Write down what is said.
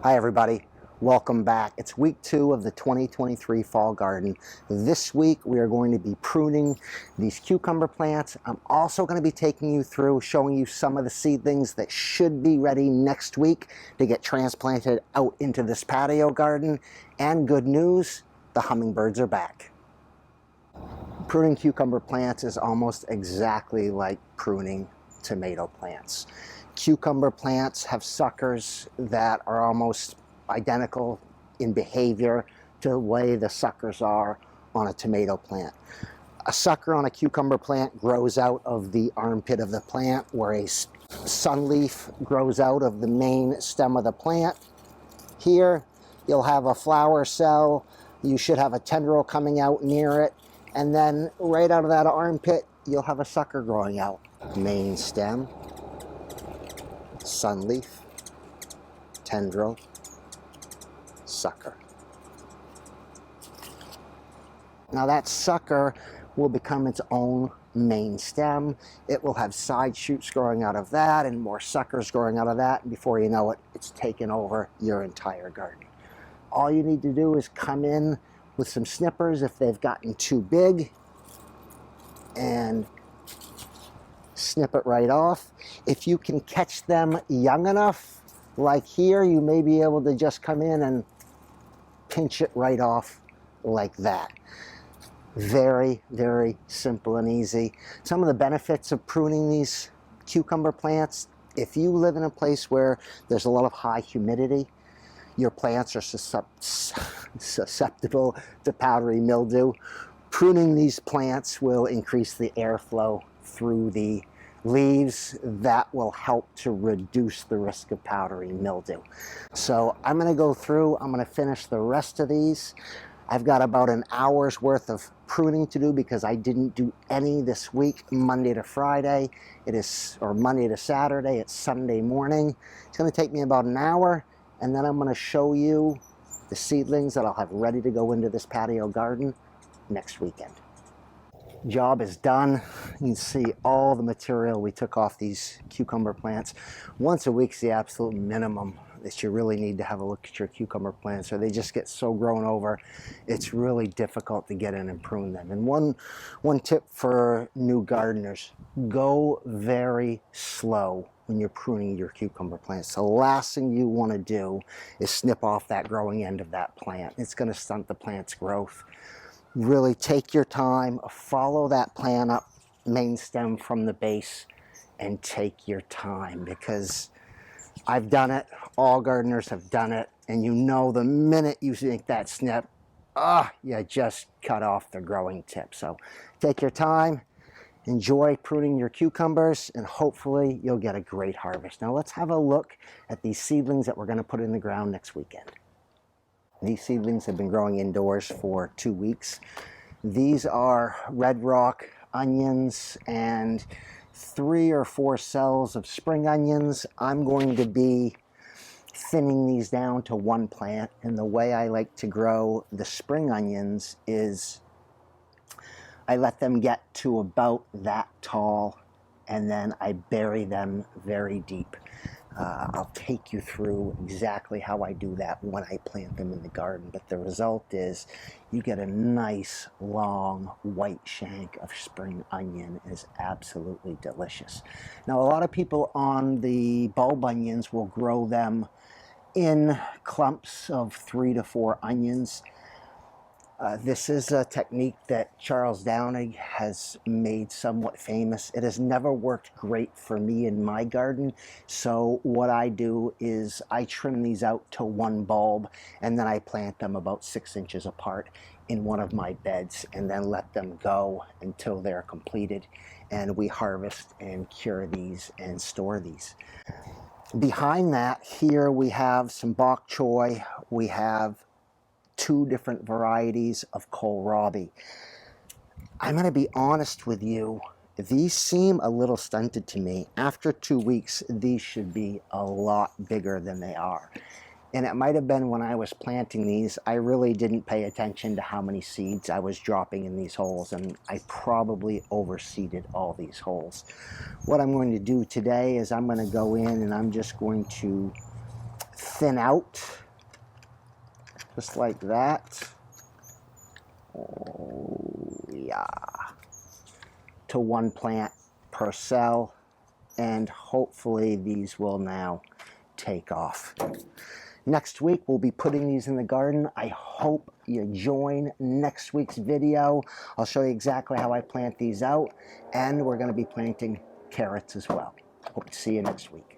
Hi everybody, welcome back. It's week 2 of the 2023 fall garden. This week we are going to be pruning these cucumber plants. I'm also going to be taking you through, showing you some of the seedlings that should be ready next week to get transplanted out into this patio garden. And good news, the hummingbirds are back. Pruning cucumber plants is almost exactly like pruning tomato plants. Cucumber plants have suckers that are almost identical in behavior to the way the suckers are on a tomato plant. A sucker on a cucumber plant grows out of the armpit of the plant, where a sunleaf grows out of the main stem of the plant. Here you'll have a flower cell. You should have a tendril coming out near it, and then right out of that armpit you'll have a sucker growing out. Main stem, sunleaf, tendril, sucker. Now that sucker will become its own main stem. It will have side shoots growing out of that and more suckers growing out of that, and before you know it, it's taken over your entire garden. All you need to do is come in with some snippers if they've gotten too big and snip it right off. If you can catch them young enough, like here, you may be able to just come in and pinch it right off like that. Very, very simple and easy. Some of the benefits of pruning these cucumber plants: if you live in a place where there's a lot of high humidity, your plants are susceptible to powdery mildew. Pruning these plants will increase the airflow through the leaves. That will help to reduce the risk of powdery mildew. So I'm going to go through, I'm going to finish the rest of these. I've got about an hour's worth of pruning to do because I didn't do any this week, Monday to Friday. Or Monday to Saturday. It's Sunday morning. It's going to take me about an hour, and then I'm going to show you the seedlings that I'll have ready to go into this patio garden next weekend. Job is done. You can see all the material we took off these cucumber plants. Once a week's the absolute minimum that you really need to have a look at your cucumber plants, or they just get so grown over, it's really difficult to get in and prune them. And one tip for new gardeners: go very slow when you're pruning your cucumber plants. The last thing you want to do is snip off that growing end of that plant. It's going to stunt the plant's growth. Really take your time, follow that plant up, main stem from the base, and take your time, because I've done it, all gardeners have done it, and you know the minute you make that snip, you just cut off the growing tip. So take your time, enjoy pruning your cucumbers, and hopefully you'll get a great harvest. Now let's have a look at these seedlings that we're going to put in the ground next weekend. These seedlings have been growing indoors for 2 weeks. These are red rock onions and 3 or 4 cells of spring onions. I'm going to be thinning these down to 1 plant, and the way I like to grow the spring onions is I let them get to about that tall, and then I bury them very deep. I'll take you through exactly how I do that when I plant them in the garden, but the result is you get a nice long white shank of spring onion. It is absolutely delicious. Now, a lot of people on the bulb onions will grow them in clumps of 3 to 4 onions. This is a technique that Charles Downing has made somewhat famous. It has never worked great for me in my garden, so what I do is I trim these out to 1 bulb, and then I plant them about 6 inches apart in one of my beds, and then let them go until they're completed, and we harvest and cure these and store these. Behind that, here we have some bok choy. We have 2 different varieties of kohlrabi. I'm going to be honest with you, these seem a little stunted to me. After 2 weeks, these should be a lot bigger than they are. And it might have been when I was planting these, I really didn't pay attention to how many seeds I was dropping in these holes, and I probably overseeded all these holes. What I'm going to do today is I'm going to go in and I'm just going to thin out just like that. Oh, yeah. To one plant per cell, and hopefully these will now take off. Next week we'll be putting these in the garden. I hope you join next week's video. I'll show you exactly how I plant these out, and we're going to be planting carrots as well. Hope to see you next week.